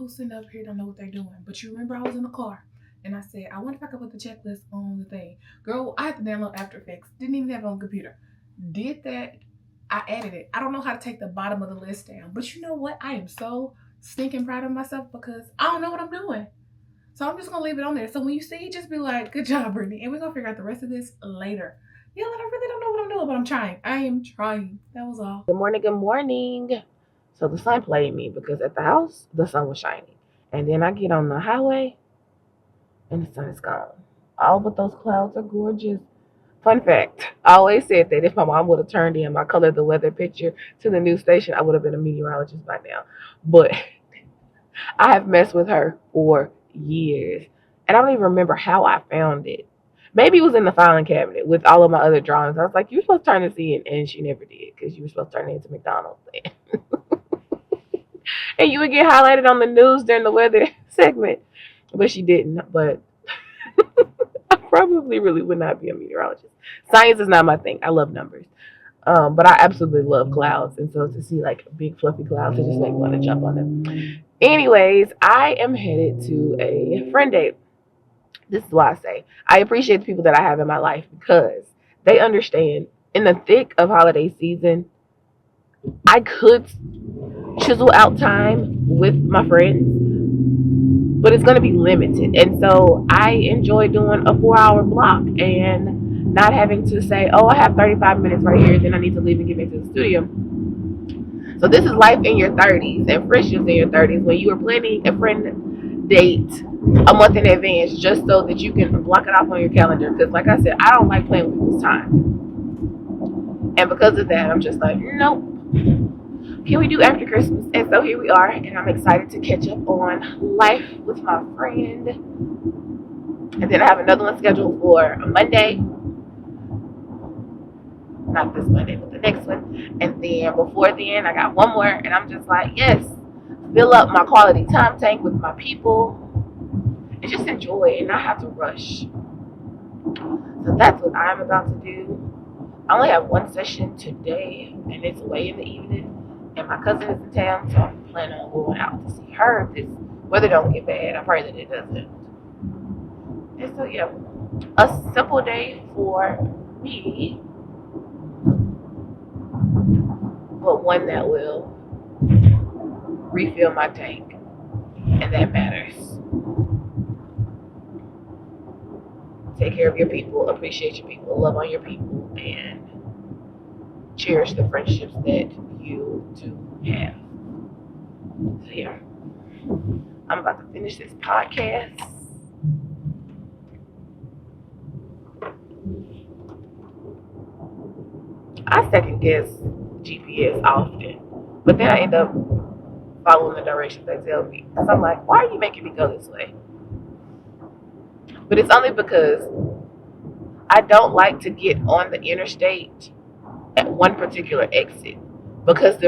people sitting up here don't know what they're doing. But you remember I was in the car and I said, I wonder if I could put the checklist on the thing. Girl, I had to download After Effects. Didn't even have it on the computer. Did that. I added it. I don't know how to take the bottom of the list down. But you know what? I am so stinking proud of myself because I don't know what I'm doing. So I'm just going to leave it on there. So when you see it, just be like, good job, Brittany. And we're going to figure out the rest of this later. Yeah, like I really don't know what I'm doing, but I'm trying. I am trying. That was all. Good morning, good morning. So the sun played me because at the house, the sun was shining. And then I get on the highway and the sun is gone. All but those clouds are gorgeous. Fun fact, I always said that if my mom would have turned in my color the weather picture to the news station, I would have been a meteorologist by now. But I have messed with her for years. And I don't even remember how I found it. Maybe it was in the filing cabinet with all of my other drawings. I was like, you're supposed to turn this in. And she never did because you were supposed to turn it into McDonald's. And you would get highlighted on the news during the weather segment. But she didn't. But I probably really would not be a meteorologist. Science is not my thing. I love numbers. But I absolutely love clouds. And so to see like big fluffy clouds, it just makes me want to jump on them. Anyways, I am headed to a friend date. This is why I say I appreciate the people that I have in my life because they understand in the thick of holiday season, I could chisel out time with my friends, but it's going to be limited. And so I enjoy doing a 4-hour block and not having to say, oh, I have 35 minutes right here, then I need to leave and get back to the studio. So this is life in your 30s and friendships in your 30s when you are planning a friend date a month in advance just so that you can block it off on your calendar. Because like I said, I don't like playing with people's time. And because of that, I'm just like, nope. Can we do after Christmas? And so here we are. And I'm excited to catch up on life with my friend. And then I have another one scheduled for Monday. Not this Monday, but the next one. And then before then, I got one more. And I'm just like, yes, fill up my quality time tank with my people. And just enjoy it and not have to rush. So that's what I'm about to do. I only have one session today, and it's way in the evening. And my cousin is in town, so I'm planning on going out to see her. If this weather don't get bad, I pray that it doesn't. And so yeah, a simple day for me, but one that will refill my tank, and that matters. Take care of your people, appreciate your people, love on your people, and cherish the friendships that you do have. So yeah, I'm about to finish this podcast. I second guess GPS often, but then I end up following the directions they tell me. Because I'm like, why are you making me go this way? But it's only because I don't like to get on the interstate at one particular exit because the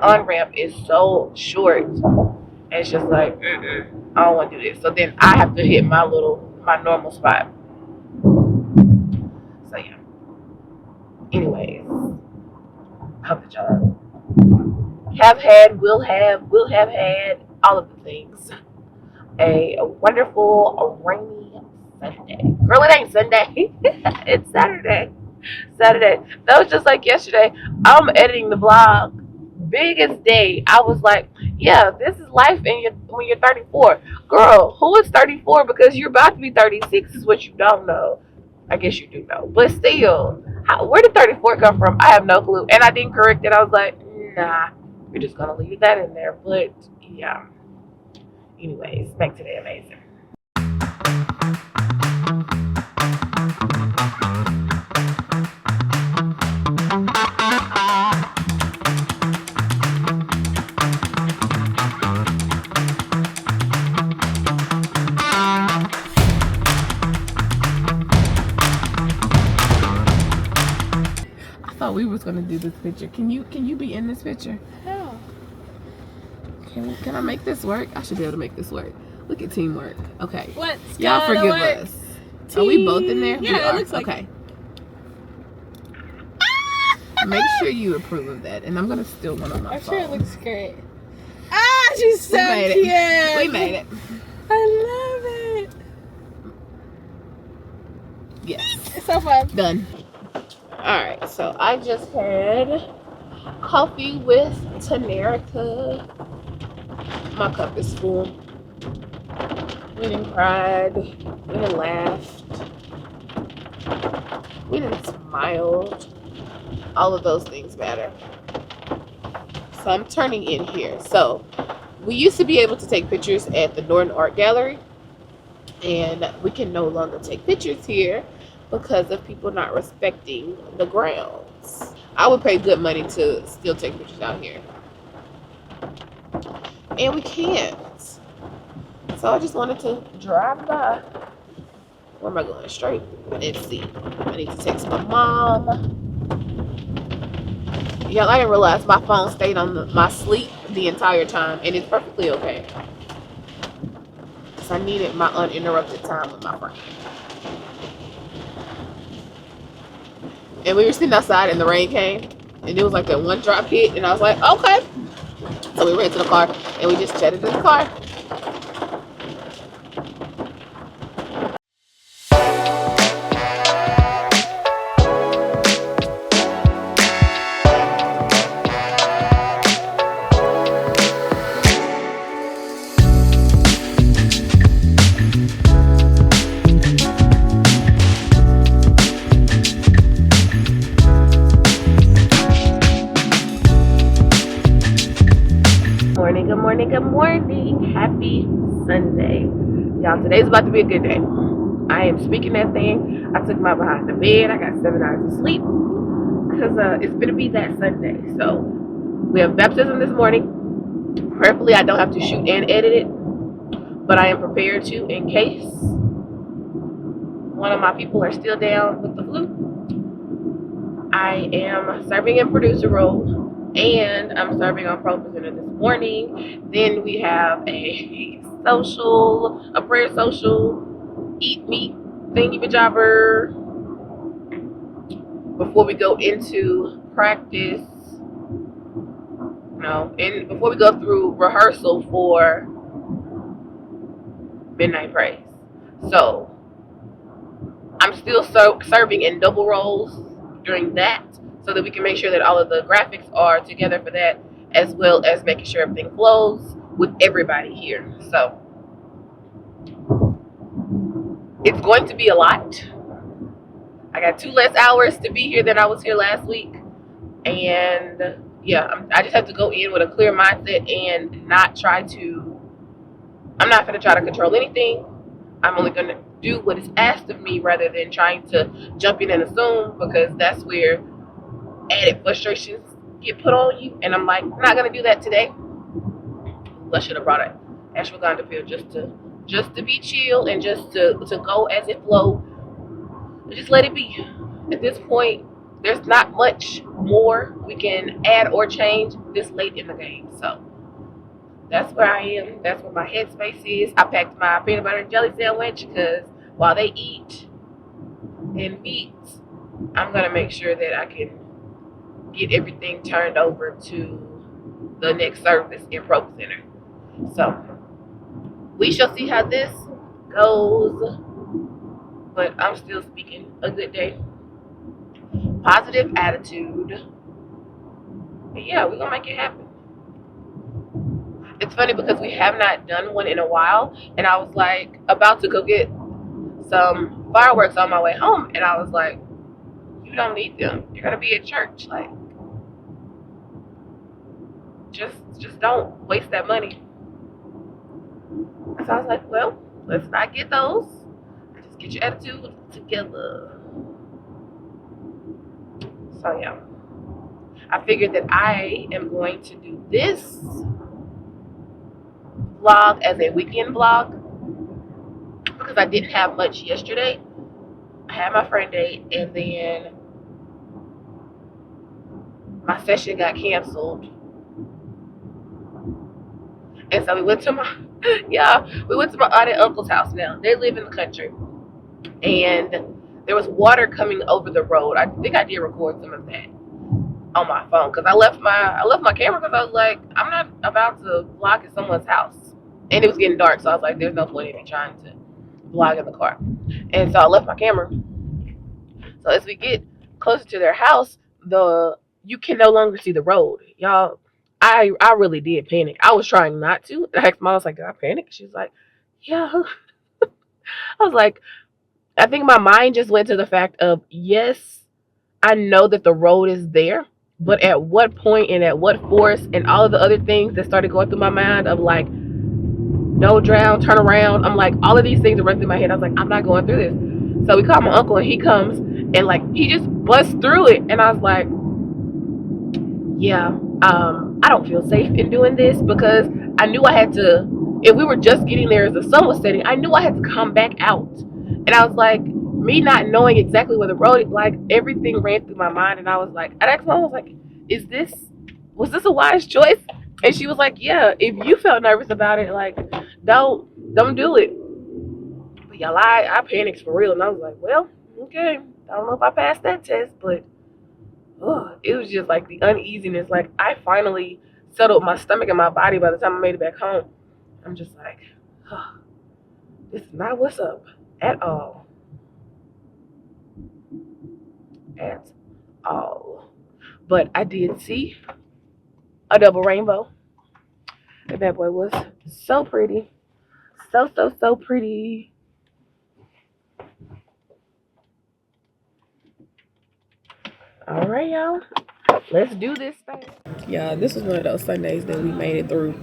on-ramp is so short. And it's just like, I don't want to do this. So then I have to hit my normal spot. So yeah. Anyways, I hope that y'all will have had all of the things. A wonderful rainy Sunday. Girl, it ain't Sunday. It's Saturday. That was just like yesterday. I'm editing the vlog. Biggest day. I was like, yeah, this is life when you're 34. Girl, who is 34? Because you're about to be 36 is what you don't know. I guess you do know. But still, where did 34 come from? I have no clue. And I didn't correct it. I was like, nah, we're just going to leave that in there. But yeah. Anyways, back to the amazing. I thought we was gonna do this picture. Can you be in this picture? No. Can I make this work? I should be able to make this work. Look at teamwork. Okay. What's Y'all forgive us. Are we both in there? Yeah, it looks like okay. Make sure you approve of that. And I'm gonna steal one on my phone. I'm sure it looks great. Ah! She's so made cute. it. We made it. I love it. Yes. It's so fun. Done. Alright, so I just had coffee with Tanerica. My cup is full. We done cried. We done laughed. We done smiled. All of those things matter. So I'm turning in here. So we used to be able to take pictures at the Norton Art Gallery, and we can no longer take pictures here because of people not respecting the grounds. I would pay good money to still take pictures out here, and we can't. So I just wanted to drive by. Where am I going? Straight? Let's see. I need to text my mom. Y'all, I didn't realize my phone stayed on my sleep the entire time, and it's perfectly okay. Because I needed my uninterrupted time with my friend. And we were sitting outside, and the rain came, and it was like that one drop hit, and I was like, okay. So we ran to the car, and we just chatted in the car. Good morning. Happy Sunday. Y'all, today's about to be a good day. I am speaking that thing. I took my behind the bed. I got 7 hours of sleep because it's going to be that Sunday. So we have baptism this morning. Prayerfully, I don't have to shoot and edit it, but I am prepared to in case one of my people are still down with the flu. I am serving in producer role. And I'm serving on ProPresenter this morning. Then we have a prayer social, eat meat thingy majobber before we go into practice. And before we go through rehearsal for Midnight Praise. So I'm still serving in double roles during that, so that we can make sure that all of the graphics are together for that, as well as making sure everything flows with everybody here. So it's going to be a lot. I got 2 less hours to be here than I was here last week. And yeah, I just have to go in with a clear mindset and I'm not going to try to control anything. I'm only going to do what is asked of me rather than trying to jump in and assume, because that's where added frustrations get put on you, and I'm like, I'm not gonna do that today. I should have brought an ashwagandha pill just to be chill and just to go as it flow. Just let it be. At this point, there's not much more we can add or change this late in the game. So that's where I am. That's where my headspace is. I packed my peanut butter and jelly sandwich because while they eat and meet, I'm gonna make sure that I can get everything turned over to the next service in ProPresenter. So we shall see how this goes, but I'm still speaking a good day, positive attitude, and yeah, we're gonna make it happen. It's funny because we have not done one in a while, and I was like about to go get some fireworks on my way home, and I was like, you don't need them, you're gonna be at church, like just don't waste that money. So I was like, well, let's not get those. Just get your attitude together. So yeah, I figured that I am going to do this vlog as a weekend vlog because I didn't have much yesterday. I had my friend date, and then my session got canceled. And so we went to my aunt and uncle's house. Now they live in the country, and there was water coming over the road. I think I did record some of that. on my phone because I left my camera because I was like, I'm not about to vlog at someone's house, and it was getting dark, so I was like, there's no point in me trying to vlog in the car, and so I left my camera. So as we get closer to their house, you can no longer see the road, y'all. I really did panic. I was trying not to. I asked Mom, I was like, did I panic? She's like, yeah. I was like, I think my mind just went to the fact of, yes, I know that the road is there, but at what point and at what force and all of the other things that started going through my mind of like, no drown, turn around. I'm like, all of these things are running through my head. I was like, I'm not going through this. So we call my uncle and he comes and like, he just busts through it. And I was like, yeah, I don't feel safe in doing this because I knew I had to, if we were just getting there as the sun was setting, I knew I had to come back out. And I was like, me not knowing exactly where the road, like everything ran through my mind. And I was like, I asked Mom, I was like, was this a wise choice? And she was like, yeah, if you felt nervous about it, like, don't do it. But y'all, I panicked for real. And I was like, well, okay, I don't know if I passed that test, but it was just like the uneasiness. Like I finally settled my stomach and my body by the time I made it back home. I'm just like, this is not what's up at all. At all. But I did see a double rainbow. That bad boy was so pretty. So pretty. All right, y'all. Let's do this thing. Yeah, this was one of those Sundays that we made it through.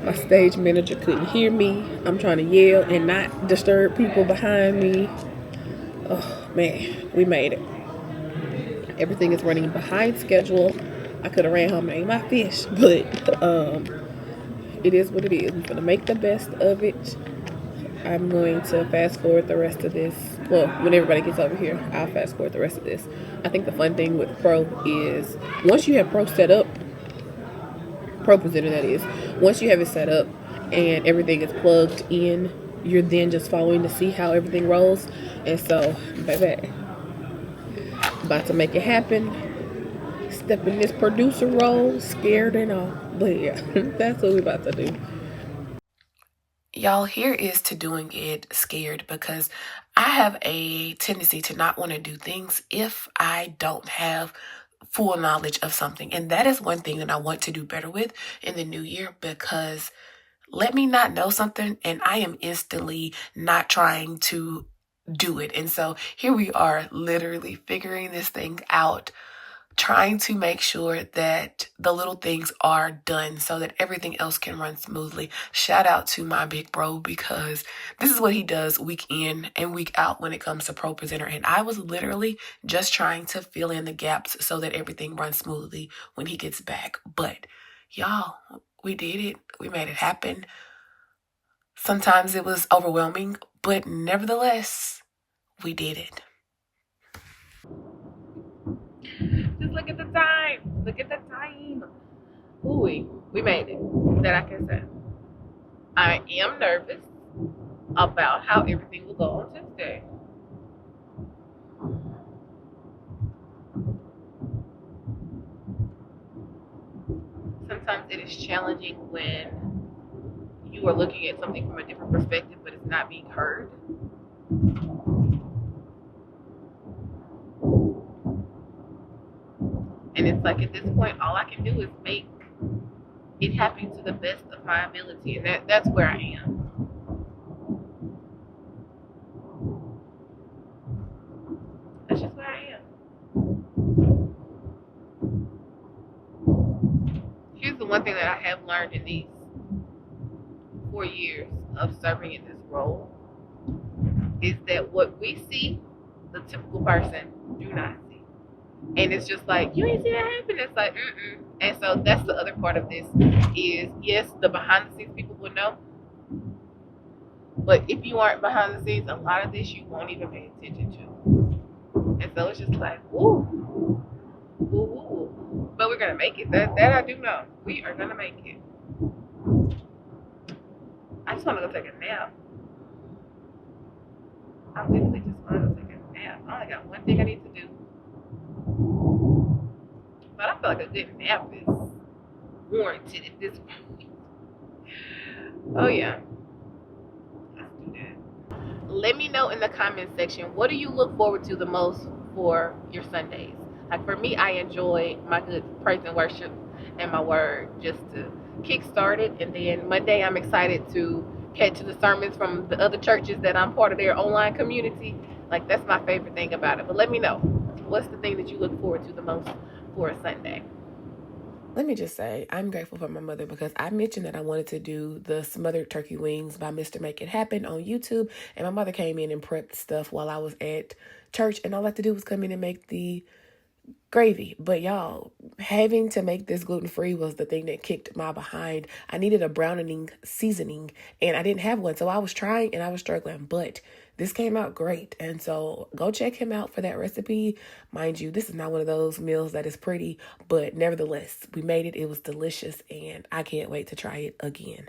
My stage manager couldn't hear me. I'm trying to yell and not disturb people behind me. Oh man, we made it. Everything is running behind schedule. I could have ran home and ate my fish, but it is what it is. I'm gonna make the best of it. I'm going to fast forward the rest of this. Well, when everybody gets over here, I'll fast forward the rest of this. I think the fun thing with Pro is once you have Pro set up, ProPresenter that is, once you have it set up and everything is plugged in, you're then just following to see how everything rolls. And so, baby, about to make it happen. Step in this producer role, scared and all. But yeah, that's what we're about to do. Y'all, here is to doing it scared because I have a tendency to not want to do things if I don't have full knowledge of something. And that is one thing that I want to do better with in the new year because let me not know something and I am instantly not trying to do it. And so here we are literally figuring this thing out, trying to make sure that the little things are done so that everything else can run smoothly. Shout out to my big bro because this is what he does week in and week out when it comes to ProPresenter. And I was literally just trying to fill in the gaps so that everything runs smoothly when he gets back. But y'all, we did it. We made it happen. Sometimes it was overwhelming, but nevertheless, we did it. Just look at the time. Look at the time. Ooh, we made it. That I can say. I am nervous about how everything will go on Tuesday. Sometimes it is challenging when you are looking at something from a different perspective, but it's not being heard. And it's like at this point, all I can do is make it happen to the best of my ability. And that's where I am. That's just where I am. Here's the one thing that I have learned in these 4 years of serving in this role is that what we see, the typical person do not see. And it's just like, you ain't see that happen. It's like, And so that's the other part of this is, yes, the behind the scenes people will know. But if you aren't behind the scenes, a lot of this you won't even pay attention to. And so it's just like, woo. But we're going to make it. That I do know. We are going to make it. I just want to go take a nap. I literally just want to go take a nap. I only got one thing I need to do. feel like a good nap is warranted at this point. Oh yeah, let's do that. Let me know in the comment section, what do you look forward to the most for your Sundays? Like for me, I enjoy my good praise and worship and my word just to kick start it. And then Monday, I'm excited to catch the sermons from the other churches that I'm part of their online community. Like that's my favorite thing about it. But let me know, what's the thing that you look forward to the most for a Sunday? Let me just say, I'm grateful for my mother because I mentioned that I wanted to do the Smothered Turkey Wings by Mr. Make It Happen on YouTube. And my mother came in and prepped stuff while I was at church. And all I had to do was come in and make the gravy. But y'all, having to make this gluten-free was the thing that kicked my behind. I needed a browning seasoning and I didn't have one. So I was trying and I was struggling, but this came out great. And so go check him out for that recipe. Mind you, this is not one of those meals that is pretty, but nevertheless, we made it. It was delicious and I can't wait to try it again.